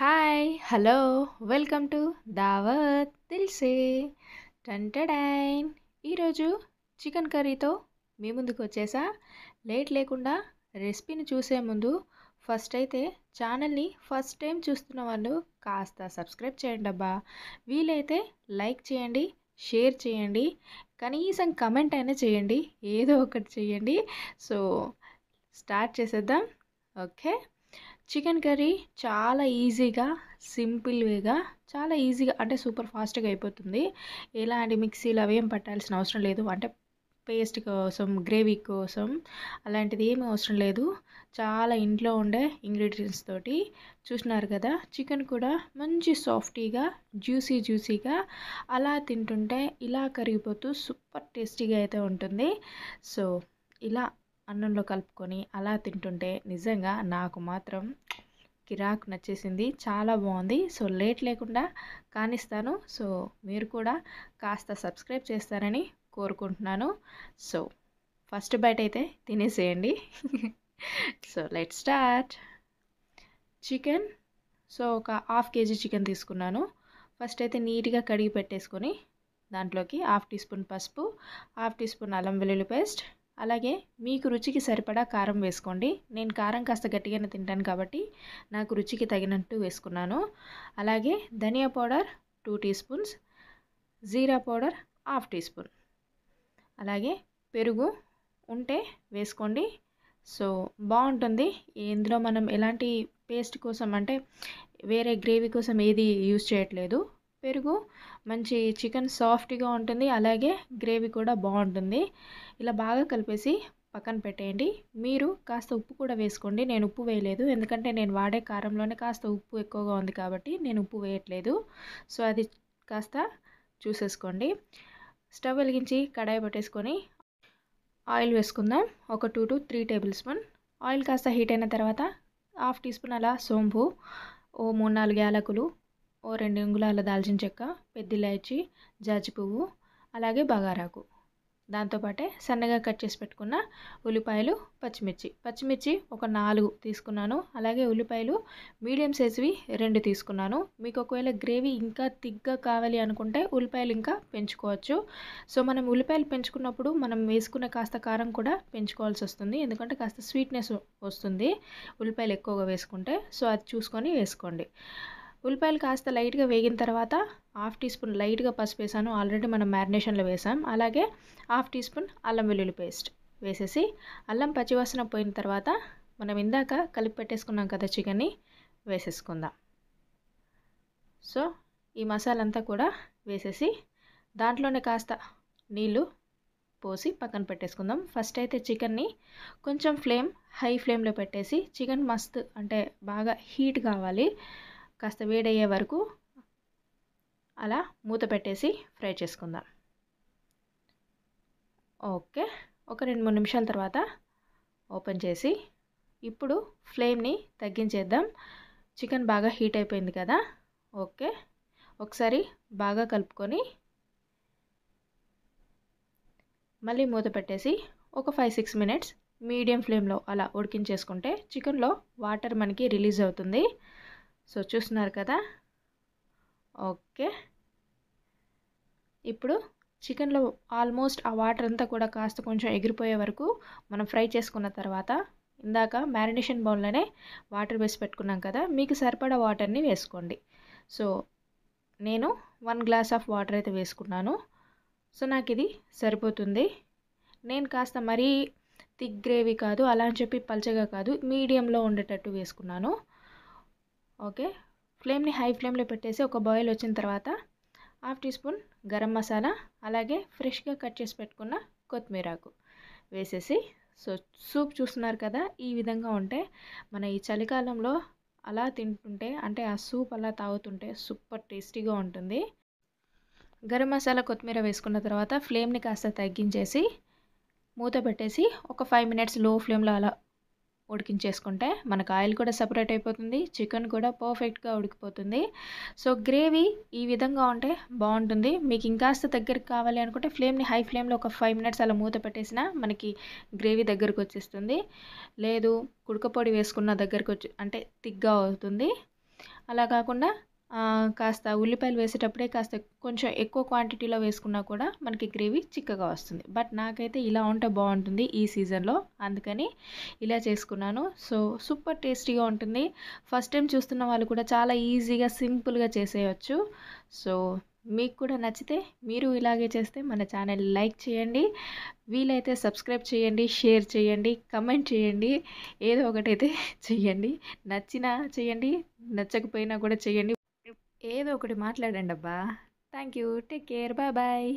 Hi hello welcome to దావత్ దిల్సే టంటడైన్. ఈరోజు chicken కర్రీతో మీ ముందుకు వచ్చేసా. లేట్ లేకుండా రెసిపీని చూసే ముందు ఫస్ట్ అయితే ఛానల్ని ఫస్ట్ టైం చూస్తున్న వాళ్ళు కాస్త సబ్స్క్రైబ్ చేయండి అబ్బా. వీలైతే లైక్ చేయండి, షేర్ చేయండి, కనీసం కమెంట్ అయినా చేయండి, ఏదో ఒకటి చేయండి. సో స్టార్ట్ చేసేద్దాం. ఓకే, చికెన్ కర్రీ చాలా ఈజీగా, సింపుల్ వేగా, చాలా ఈజీగా అంటే సూపర్ ఫాస్ట్గా అయిపోతుంది. ఎలాంటి మిక్సీలు అవేం పట్టాల్సిన అవసరం లేదు. అంటే పేస్ట్ కోసం, గ్రేవీ కోసం అలాంటిది ఏమీ అవసరం లేదు. చాలా ఇంట్లో ఉండే ఇంగ్రీడియంట్స్ తోటి చూసినారు కదా. చికెన్ కూడా మంచి సాఫ్టీగా, జ్యూసీగా అలా తింటుంటే ఇలా కరిగిపోతూ సూపర్ టేస్టీగా అయితే ఉంటుంది. సో ఇలా అన్నంలో కలుపుకొని అలా తింటుంటే నిజంగా నాకు మాత్రం కిరాక్ నచ్చేసింది, చాలా బాగుంది. సో లేట్ లేకుండా కానిస్తాను. సో మీరు కూడా కాస్త సబ్స్క్రైబ్ చేస్తారని కోరుకుంటున్నాను. సో ఫస్ట్ బైట్ అయితే తినేసేయండి. So let start. Chicken, so ఒక హాఫ్ కేజీ చికెన్ తీసుకున్నాను. ఫస్ట్ అయితే నీట్గా కడిగి పెట్టేసుకొని దాంట్లోకి 1/2 టీ స్పూన్ పసుపు, 1/2 టీ స్పూన్ అల్లం వెల్లుల్లి పేస్ట్, అలాగే మీకు రుచికి సరిపడా కారం వేసుకోండి. నేను కారం కాస్త గట్టిగానే తింటాను కాబట్టి నాకు రుచికి తగినట్టు వేసుకున్నాను. అలాగే ధనియా పౌడర్ 2 టీ స్పూన్స్, జీరా పౌడర్ 1/2 టీ స్పూన్, అలాగే పెరుగు ఉంటే వేసుకోండి. సో బాగుంటుంది. ఇందులో మనం ఎలాంటి పేస్ట్ కోసం అంటే వేరే గ్రేవీ కోసం ఏది యూజ్ చేయట్లేదు. పెరుగు మంచి చికెన్ సాఫ్ట్గా ఉంటుంది, అలాగే గ్రేవీ కూడా బాగుంటుంది. ఇలా బాగా కలిపేసి పక్కన పెట్టేయండి. మీరు కాస్త ఉప్పు కూడా వేసుకోండి. నేను ఉప్పు వేయలేదు, ఎందుకంటే నేను వాడే కారంలోనే కాస్త ఉప్పు ఎక్కువగా ఉంది కాబట్టి నేను ఉప్పు వేయట్లేదు. సో అది కాస్త చూసేసుకోండి. స్టవ్ వెలిగించి కడాయి పెట్టేసుకొని ఆయిల్ వేసుకుందాం. ఒక 2 to 3 టేబుల్ స్పూన్ ఆయిల్ కాస్త హీట్ అయిన తర్వాత 1/2 టీ స్పూన్ అలా సోంపు, ఓ 3-4 యాలకులు, ఓ 2 అంగుళాల దాల్చిన చెక్క, పెద్ద ఇలాచి, జాజి పువ్వు, అలాగే బగారాకు, దాంతోపాటే సన్నగా కట్ చేసి పెట్టుకున్న ఉల్లిపాయలు, పచ్చిమిర్చి ఒక 4 తీసుకున్నాను. అలాగే ఉల్లిపాయలు మీడియం సైజువి 2 తీసుకున్నాను. మీకు ఒకవేళ గ్రేవీ ఇంకా థిక్గా కావాలి అనుకుంటే ఉల్లిపాయలు ఇంకా పెంచుకోవచ్చు. సో మనం ఉల్లిపాయలు పెంచుకున్నప్పుడు మనం వేసుకునే కాస్త కారం కూడా పెంచుకోవాల్సి వస్తుంది, ఎందుకంటే కాస్త స్వీట్నెస్ వస్తుంది ఉల్లిపాయలు ఎక్కువగా వేసుకుంటే. సో అది చూసుకొని వేసుకోండి. ఉల్లిపాయలు కాస్త లైట్గా వేగిన తర్వాత 1/2 టీ స్పూన్ లైట్గా పసుపు వేసాను, ఆల్రెడీ మనం మ్యారినేషన్లో వేసాం. అలాగే 1/2 టీ స్పూన్ అల్లం వెల్లుల్లి పేస్ట్ వేసేసి అల్లం పచ్చివాసన పోయిన తర్వాత మనం ఇందాక కలిపి పెట్టేసుకున్నాం కదా చికెన్ని వేసేసుకుందాం. సో ఈ మసాలా అంతా కూడా వేసేసి దాంట్లోనే కాస్త నీళ్ళు పోసి పక్కన పెట్టేసుకుందాం. ఫస్ట్ అయితే చికెన్ని కొంచెం హై ఫ్లేమ్లో పెట్టేసి చికెన్ మస్తు అంటే బాగా హీట్ కావాలి, కాస్త వేడయ్యే వరకు అలా మూత పెట్టేసి ఫ్రై చేసుకుందాం. ఓకే, ఒక 2-3 నిమిషాల తర్వాత ఓపెన్ చేసి ఇప్పుడు ఫ్లేమ్ని తగ్గించేద్దాం. చికెన్ బాగా హీట్ అయిపోయింది కదా. ఓకే, ఒకసారి బాగా కలుపుకొని మళ్ళీ మూత పెట్టేసి ఒక 5-6 మినిట్స్ మీడియం ఫ్లేమ్లో అలా ఉడికించేసుకుంటే చికెన్లో వాటర్ మనకి రిలీజ్ అవుతుంది. సో చూస్తున్నారు కదా. ఓకే, ఇప్పుడు చికెన్లో ఆల్మోస్ట్ ఆ వాటర్ అంతా కూడా కాస్త కొంచెం ఎగిరిపోయే వరకు మనం ఫ్రై చేసుకున్న తర్వాత ఇందాక మ్యారినేషన్ బౌల్లోనే వాటర్ వేసి పెట్టుకున్నాం కదా, మీకు సరిపడా వాటర్ని వేసుకోండి. సో నేను 1 గ్లాస్ ఆఫ్ వాటర్ అయితే వేసుకున్నాను. సో నాకు ఇది సరిపోతుంది. నేను కాస్త మరీ థిక్ గ్రేవీ కాదు, అలా అని చెప్పి పల్చగా కాదు, మీడియంలో ఉండేటట్టు వేసుకున్నాను. ఓకే, ఫ్లేమ్ని హై ఫ్లేమ్లో పెట్టేసి ఒక బాయిల్ వచ్చిన తర్వాత 1/2 టీ స్పూన్ గరం మసాలా, అలాగే ఫ్రెష్గా కట్ చేసి పెట్టుకున్న కొత్తిమీరాకు వేసేసి సో సూప్ చూస్తున్నారు కదా, ఈ విధంగా ఉంటే మన ఈ చలికాలంలో అలా తింటుంటే అంటే ఆ సూప్ అలా తాగుతుంటే సూపర్ టేస్టీగా ఉంటుంది. గరం మసాలా కొత్తిమీర వేసుకున్న తర్వాత ఫ్లేమ్ని కాస్త తగ్గించేసి మూత పెట్టేసి ఒక 5 మినిట్స్ లో ఫ్లేమ్లో అలా ఉడికించేసుకుంటే మనకు ఆయిల్ కూడా సపరేట్ అయిపోతుంది, చికెన్ కూడా పర్ఫెక్ట్గా ఉడికిపోతుంది. సో గ్రేవీ ఈ విధంగా ఉంటే బాగుంటుంది. మీకు ఇంకాస్త దగ్గరికి కావాలి అనుకుంటే ఫ్లేమ్ని హై ఫ్లేమ్లో ఒక 5 మినిట్స్ అలా మూత పెట్టేసినా మనకి గ్రేవీ దగ్గరకు వచ్చేస్తుంది. లేదు కుడక పొడి వేసుకున్న దగ్గరకు వచ్చి అంటే థిక్గా అవుతుంది. అలా కాకుండా కాస్త ఉల్లిపాయలు వేసేటప్పుడే కాస్త కొంచెం ఎక్కువ క్వాంటిటీలో వేసుకున్నా కూడా మనకి గ్రేవీ చిక్కగా వస్తుంది. బట్ నాకైతే ఇలా ఉంటే బాగుంటుంది ఈ సీజన్లో, అందుకని ఇలా చేసుకున్నాను. సో సూపర్ టేస్టీగా ఉంటుంది. ఫస్ట్ టైం చూస్తున్న వాళ్ళు కూడా చాలా ఈజీగా సింపుల్గా చేసేయచ్చు. సో మీకు కూడా నచ్చితే మీరు ఇలాగే చేస్తే మన ఛానల్ లైక్ చేయండి, వీలైతే సబ్స్క్రైబ్ చేయండి, షేర్ చేయండి, కమెంట్ చేయండి, ఏదో ఒకటైతే చెయ్యండి. నచ్చినా చేయండి, నచ్చకపోయినా కూడా చేయండి. ఏదో ఒకటి మాట్లాడండి అబ్బా. Thank you. Take care. Bye bye.